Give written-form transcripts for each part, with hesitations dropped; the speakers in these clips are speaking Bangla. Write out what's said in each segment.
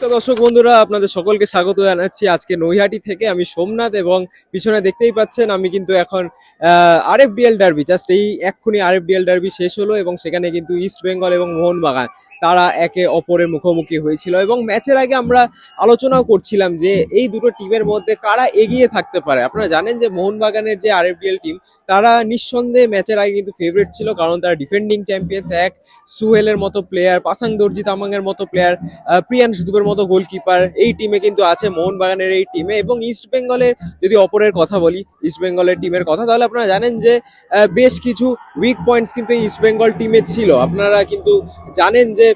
নমস্কার দর্শক বন্ধুরা, আপনাদের সকলকে স্বাগত জানাচ্ছি আজকে নৈহাটি থেকে। আমি সোমনাথ এবং পিছনে দেখতেই পাচ্ছেন আমি কিন্তু এখন আরএফডিএল ডার্বি, জাস্ট এই এক্ষুনি আরএফডিএল ডার্বি শেষ হলো এবং সেখানে কিন্তু ইস্ট বেঙ্গল এবং মোহনবাগান তারা একে অপরের মুখোমুখি হয়েছিল এবং ম্যাচের আগে আমরা আলোচনাও করছিলাম যে এই দুটো টিমের মধ্যে কারা এগিয়ে থাকতে পারে। আপনারা জানেন যে মোহনবাগানের যে আরএফডিএল টিম তারা নিঃসন্দেহে ম্যাচের আগে কিন্তু ফেভারিট ছিল, কারণ তারা ডিফেন্ডিং চ্যাম্পিয়ন্স। এক সুহেলের মতো প্লেয়ার, পাসাং দর্জি তামাংয়ের মতো প্লেয়ার, প্রিয়াংশ দুবের মতো গোলকিপার এই টিমে কিন্তু আছে মোহনবাগানের এই টিমে। এবং ইস্ট বেঙ্গলের যদি অপরের কথা বলি, ইস্ট বেঙ্গলের টিমের কথা, তাহলে আপনারা জানেন যে বেশ কিছু উইক পয়েন্টস কিন্তু এই ইস্ট বেঙ্গল টিমে ছিল। আপনারা কিন্তু জানেন যে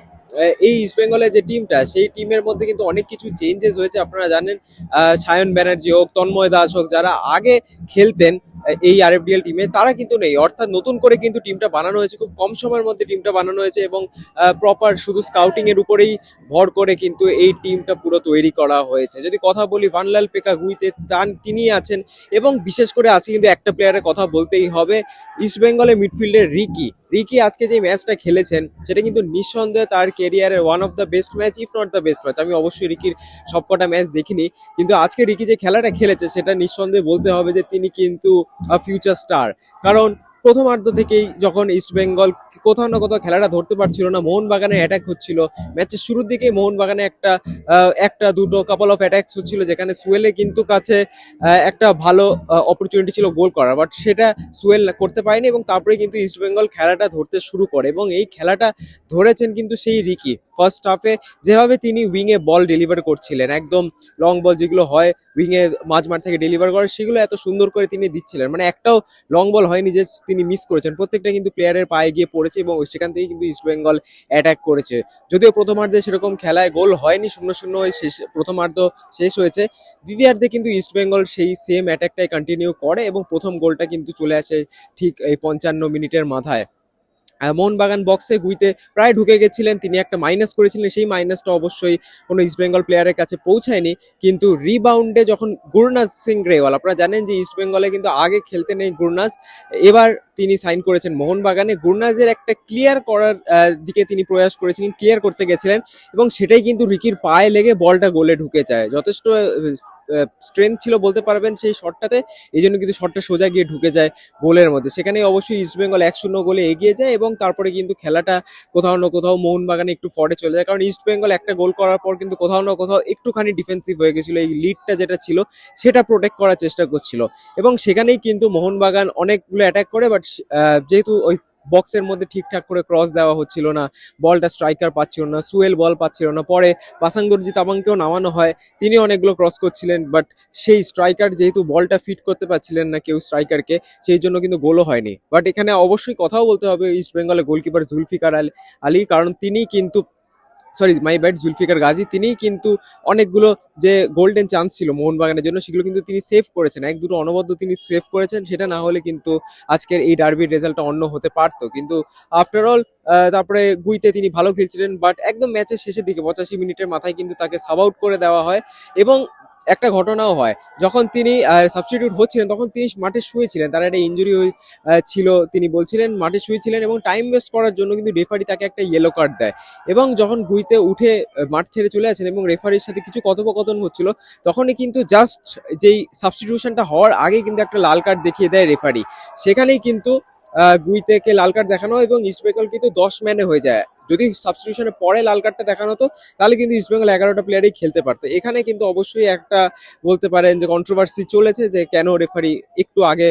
এই ইস্ট বেঙ্গলের যে টিমটা, সেই টিমের মধ্যে কিন্তু অনেক কিছু চেঞ্জেস হয়েছে। আপনারা জানেন সায়ন ব্যানার্জি হোক, তন্ময় দাস হোক, যারা আগে খেলতেন এই আরএফডিএল টিমে, তারা কিন্তু নেই। অর্থাৎ নতুন করে কিন্তু টিমটা বানানো হয়েছে, খুব কম সময়ের মধ্যে টিমটা বানানো হয়েছে এবং প্রপার শুধু স্কাউটিং এর উপরেই ভর করে কিন্তু এই টিমটা পুরো তৈরি করা হয়েছে। যদি কথা বলি ভানলাল পেকা গুইতে, তিনি আছেন এবং বিশেষ করে আছে কিন্তু একটা প্লেয়ারের কথা বলতেই হবে, ইস্ট বেঙ্গলের মিডফিল্ডের রিকি আজকে যে ম্যাচটা খেলেছেন সেটা কিন্তু নিঃসন্দেহে তার কেরিয়ারের one of the best match, if not the best match. আমি অবশ্যই রিকির সবকটা ম্যাচ দেখিনি, কিন্তু আজকে রিকি যে খেলাটা খেলেছে সেটা নিঃসন্দেহে বলতে হবে যে তিনি কিন্তু ফিউচার স্টার। কারণ প্রথমার্ধ থেকেই যখন ইস্ট বেঙ্গল কোথাও না কোথাও খেলাটা ধরতে পারছিল না, মোহনবাগানে অ্যাটাক হচ্ছিল। ম্যাচের শুরুর দিকে মোহনবাগানে একটা দুটো কাপল অফ অ্যাটাকস হচ্ছিল, যেখানে সুয়েলের কিন্তু কাছে একটা ভালো অপরচুনিটি ছিল গোল করার, বাট সেটা সুয়েল করতে পারেনি এবং তারপরে কিন্তু ইস্ট বেঙ্গল খেলাটা ধরতে শুরু করে এবং এই খেলাটা ধরেছেন কিন্তু সেই রিকি। ফার্স্ট হাফে যেভাবে তিনি উইংয়ে বল ডেলিভার করছিলেন, একদম লং বল যেগুলো হয় উইংয়ে মাঝমাঠ থেকে ডেলিভার করে, সেগুলো এত সুন্দর করে তিনি দিচ্ছিলেন, মানে একটাও লং বল হয়নি যে তিনি মিস করেছেন, প্রত্যেকটা কিন্তু প্লেয়ারের পায়ে গিয়ে পড়েছে এবং সেখান থেকে কিন্তু ইস্ট বেঙ্গল অ্যাটাক করেছে। যদিও প্রথমার্ধে সেরকম খেলায় গোল হয়নি, 0-0 শেষ প্রথমার্ধ শেষ হয়েছে। দ্বিতীয়ার্ধে কিন্তু ইস্ট বেঙ্গল সেই সেম অ্যাটাকটাই কন্টিনিউ করে এবং প্রথম গোলটা কিন্তু চলে আসে ঠিক এই 55 মিনিটের মাথায়। মোহনবাগান বক্সে গুইতে প্রায় ঢুকে গেছিলেন, তিনি একটা মাইনাস করেছিলেন, সেই মাইনাসটা অবশ্যই কোনো ইস্ট বেঙ্গল প্লেয়ারের কাছে পৌঁছায়নি। কিন্তু রিবাউন্ডে যখন গুরনাজ সিং গ্রেওয়াল, আপনারা জানেন যে ইস্ট বেঙ্গলে কিন্তু আগে খেলতেন এই গুরনাজ, এবার তিনি সাইন করেছেন মোহনবাগানে। গুরনাজের একটা ক্লিয়ার করার দিকে তিনি প্রয়াস করেছিলেন, ক্লিয়ার করতে গেছিলেন এবং সেটাই কিন্তু রিকির পায়ে লেগে বলটা গোলে ঢুকে যায়। যথেষ্ট স্ট্রেংথ ছিল বলতে পারবেন সেই শটটাতে, এই জন্য কিন্তু শটটা সোজা গিয়ে ঢুকে যায় গোলের মধ্যে। সেখানে অবশ্যই ইস্ট বেঙ্গল 1-0 গোলে এগিয়ে যায় এবং তারপরে কিন্তু খেলাটা কোথাও না কোথাও মোহনবাগানে একটু ফরে চলে যায়, কারণ ইস্ট বেঙ্গল একটা গোল করার পর কিন্তু কোথাও না কোথাও একটুখানি ডিফেন্সিভ হয়ে গেছিল, এই লিডটা যেটা ছিল সেটা প্রোটেক্ট করার চেষ্টা করছিল এবং সেখানেই কিন্তু মোহনবাগান অনেকগুলো অ্যাটাক করে, বাট যেহেতু ওই বক্সের মধ্যে ঠিকঠাক করে ক্রস দেওয়া হচ্ছিল না, বলটা স্ট্রাইকার পাচ্ছিল না, সুয়েল বল পাচ্ছিল না, পরে পাসাংদর্জি তামাংকেও নামানো হয়, তিনি অনেকগুলো ক্রস করছিলেন, বাট সেই স্ট্রাইকার যেহেতু বলটা ফিট করতে পারছিলেন না কেউ স্ট্রাইকারকে, সেই জন্য কিন্তু গোলও হয়নি। বাট এখানে অবশ্যই কথাও বলতে হবে ইস্ট বেঙ্গলের গোলকিপার জুলফিকার আলী, কারণ তিনি কিন্তু জুলফিকার গাজী, তিনি কিন্তু অনেকগুলো যে গোল্ডেন চান্স ছিল মোহনবাগানের জন্য সেগুলো কিন্তু তিনি সেভ করেছেন, এক দুটো অনবদ্য তিনি সেভ করেছেন, সেটা না হলে কিন্তু আজকের এই ডার্বির রেজাল্টটা অন্য হতে পারতো। কিন্তু আফটার অল তারপরে গুইতে তিনি ভালো খেলছিলেন, বাট একদম ম্যাচের শেষের দিকে 85 মিনিটের মাথায় কিন্তু তাকে সাব আউট করে দেওয়া হয় এবং একটা ঘটনাও হয়, যখন তিনি সাবস্টিটিউট হচ্ছিলেন তখন তিনি মাঠে শুয়েছিলেন, তার একটা ইঞ্জুরি ছিল, তিনি বলছিলেন মাঠে শুয়েছিলেন এবং টাইম ওয়েস্ট করার জন্য কিন্তু রেফারি তাকে একটা ইয়েলো কার্ড দেয়। এবং যখন গুইতে উঠে মাঠ ছেড়ে চলে আসেন এবং রেফারির সাথে কিছু কথোপকথন হচ্ছিল, তখনই কিন্তু জাস্ট যেই সাবস্টিটিউশনটা হওয়ার আগে কিন্তু একটা লাল কার্ড দেখিয়ে দেয় রেফারি, সেখানেই কিন্তু গুইতেকে লাল কার্ড দেখানো হয় এবং ইস্ট বেঙ্গল কিন্তু 10 ম্যানে হয়ে যায়। যদি সাবস্টিটিউশনের পরে লাল কার্ডটা দেখানো হতো তাহলে কিন্তু ইস্ট বেঙ্গল 11টা প্লেয়ারই খেলতে পারতো। এখানে কিন্তু অবশ্যই একটা বলতে পারেন যে কন্ট্রোভার্সি চলেছে যে কেন রেফারি একটু আগে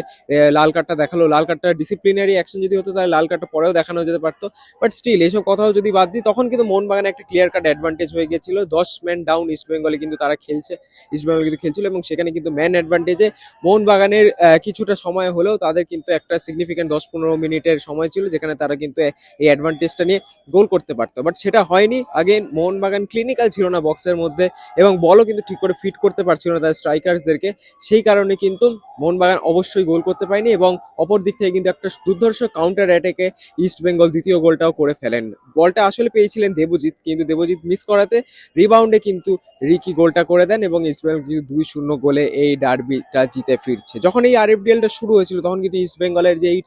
লাল কার্ডটা দেখালো, লাল কার্ডটা ডিসিপ্লিনারি অ্যাকশন যদি হতো তাহলে লাল কার্ডটা পরেও দেখানো যেতে পারতো। বাট স্টিল এইসব কথাও যদি বাদ দিই, তখন কিন্তু মোহনবাগানে একটা ক্লিয়ার কাট অ্যাডভান্টেজ হয়ে গেছিল, 10 ম্যান ডাউন ইস্ট বেঙ্গলে কিন্তু তারা খেলছে, ইস্ট বেঙ্গল কিন্তু খেলছিল এবং সেখানে কিন্তু ম্যান অ্যাডভান্টেজে মোহনবাগানের কিছুটা সময় হলেও তাদের কিন্তু একটা সিগনিফিকেন্ট 10-15 মিনিটের সময় ছিল যেখানে তারা কিন্তু এই অ্যাডভান্টেজটা নিয়ে গোল করতে পারতো, বাট সেটা হয়নি। আগেন মোহনবাগান ক্লিনিক্যাল ছিল না বক্সের মধ্যে এবং বলও কিন্তু ঠিক করে ফিট করতে পারছিল না তার স্ট্রাইকার্সদেরকে, সেই কারণে কিন্তু মোহনবাগান অবশ্যই গোল করতে পারেনি এবং অপর দিক থেকে কিন্তু একটা দুর্ধর্ষ কাউন্টার অ্যাটাকে ইস্ট বেঙ্গল দ্বিতীয় গোলটাও করে ফেলেন। বলটা আসলে পেয়েছিলেন দেবজিৎ, কিন্তু দেবজিৎ মিস করাতে রিবাউন্ডে কিন্তু রিকি গোলটা করে দেন এবং ইস্ট বেঙ্গল কিন্তু 2-0 গোলে এই ডার্বিটা জিতে ফিরছে। যখন এই আরএফডিএলটা শুরু হয়েছিল তখন কিন্তু ইস্ট বেঙ্গলের যে এই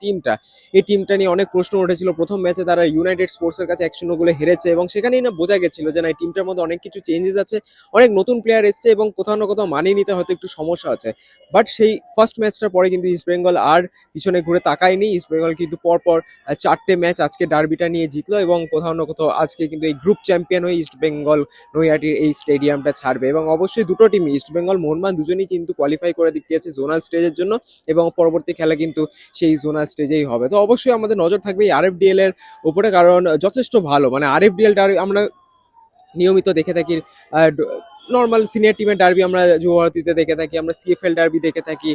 টিমটা নিয়ে অনেক প্রশ্ন উঠেছিল। প্রথম ম্যাচে তারা ইউনাইটেড স্পোর্টসের কাছে 1-0 গোলে হেরেছে এবং সেখানেই না বোঝা গেছিল যে না এই টিমটার মধ্যে অনেক কিছু চেঞ্জেস আছে, অনেক নতুন প্লেয়ার এসছে এবং কোথাও না কোথাও মানিয়ে নিতে হয়তো একটু সমস্যা আছে। বাট সেই ফার্স্ট ম্যাচটার পরে কিন্তু ইস্টবেঙ্গল আর পিছনে ঘুরে তাকায়নি। ইস্টবেঙ্গল কিন্তু পরপর 4টে ম্যাচ আজকে ডার্বিটা নিয়ে জিতলো এবং কোথাও না কোথাও আজকে কিন্তু এই গ্রুপ চ্যাম্পিয়ন হয়ে ইস্টবেঙ্গল নৈহাটির এই স্টেডিয়ামটা ছাড়বে এবং অবশ্যই দুটো টিম ইস্টবেঙ্গল মোহনবাগান দুজনেই কিন্তু কোয়ালিফাই করে দিয়েছে জোনাল স্টেজের জন্য এবং পরবর্তী খেলা কিন্তু সেই জোনাল স্টেজেই হবে। তো অবশ্যই আমাদের নজর থাকবে এই আরএফডিএল এর উপরে, কারণ যথেষ্ট ভালো, মানে আরএফডিএল আমরা নিয়মিত দেখে থাকি। নর্মাল সিনিয়র টিমের ডার্বি আমরা যুবভারতীতে দেখে থাকি, আমরা সিএফএল ডার্বি দেখে থাকি,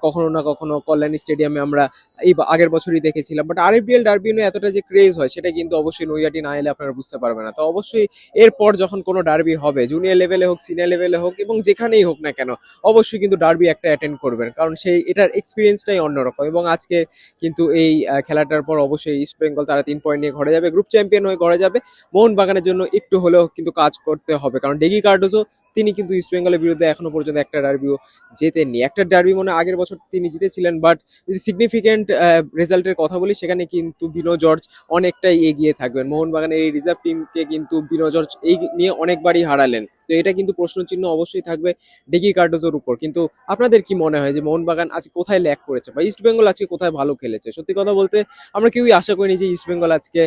কখনো না কখনো কল্যাণী স্টেডিয়ামে আমরা এই আগের বছরই দেখেছিলাম। বাট আরএফডিএল ডার্বি নিয়ে এতটা যে ক্রেজ হয় সেটা কিন্তু অবশ্যই নৈহাটি না এলে আপনারা বুঝতে পারবেন না। তো অবশ্যই এরপর যখন কোনো ডার্বি হবে, জুনিয়র লেভেলে হোক, সিনিয়র লেভেলে হোক এবং যেখানেই হোক না কেন, অবশ্যই কিন্তু ডার্বি একটা অ্যাটেন্ড করবেন, কারণ সেই এটার এক্সপিরিয়েন্সটাই অন্যরকম। এবং আজকে কিন্তু এই খেলাটার পর অবশ্যই ইস্ট বেঙ্গল তারা 3 পয়েন্ট নিয়ে ঘরে যাবে, গ্রুপ চ্যাম্পিয়ন হয়ে ঘরে যাবে। মোহনবাগানের জন্য একটু হলেও কিন্তু কাজ করতে হবে, কারণ ডেগি কার্ডোজো তিনি কিন্তু ইস্ট বেঙ্গলের বিরুদ্ধে এখনো পর্যন্ত একটা ডার্বিও জেতেননি। একটা ডার্বি মনে হয় আগের বছর তিনি জিতেছিলেন, বাট যদি সিগনিফিকেন্ট রেজাল্টের কথা বলি সেখানে কিন্তু বিনো জর্জ অনেকটাই এগিয়ে থাকবেন। মোহনবাগানের এই রিজার্ভ টিমকে কিন্তু বিনো জর্জ এই নিয়ে অনেকবারই হারালেন। তো এটা কিন্তু প্রশ্নচিহ্ন অবশ্যই থাকবে ডেগি কার্ডোজোর উপর। কিন্তু আপনাদের কি মনে হয় যে মোহনবাগান আজকে কোথায় ল্যাক করেছে বা ইস্ট বেঙ্গল আজকে কোথায় ভালো খেলেছে? সত্যি কথা বলতে আমরা কেউই আশা করিনি যে ইস্ট বেঙ্গল আজকে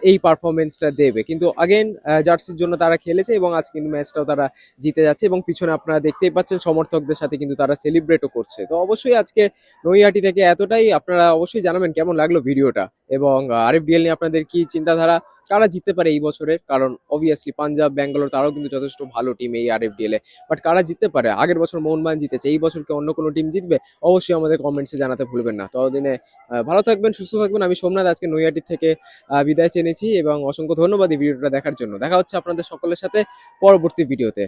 এই পারফরমেন্সটা দেবে, কিন্তু আগেন জার্সির জন্য তারা খেলেছে এবং আজ কিন্তু ম্যাচটাও তারা জিতে যাচ্ছে এবং পিছনে আপনারা দেখতেই পাচ্ছেন সমর্থকদের সাথে কিন্তু তারা সেলিব্রেটও করছে। তো অবশ্যই আজকে নৈহাটি থেকে এতটাই। আপনারা অবশ্যই জানাবেন কেমন লাগলো ভিডিওটা এবং আরএফডিএল নিয়ে আপনাদের কি চিন্তাধারা, কারা জিততে পারে এই বছরের, কারণ অবভিয়াসলি পাঞ্জাব ব্যাঙ্গালোর তারাও কিন্তু যথেষ্ট ভালো টিম এই আরএফডিএল এ। বাট কারা জিততে পারে? আগের বছর মোহনবাগান জিতেছে, এই বছর কি অন্য কোনো টিম জিতবে? অবশ্যই আমাদের কমেন্টসে জানাতে ভুলবেন না। ততদিনে ভালো থাকবেন, সুস্থ থাকবেন। আমি সোমনাথ আজকে নৈহাটি থেকে বিদায় চেনেছি এবং অসংখ্য ধন্যবাদ এই ভিডিওটা দেখার জন্য। দেখা হচ্ছে আপনাদের সকলের সাথে পরবর্তী ভিডিওতে।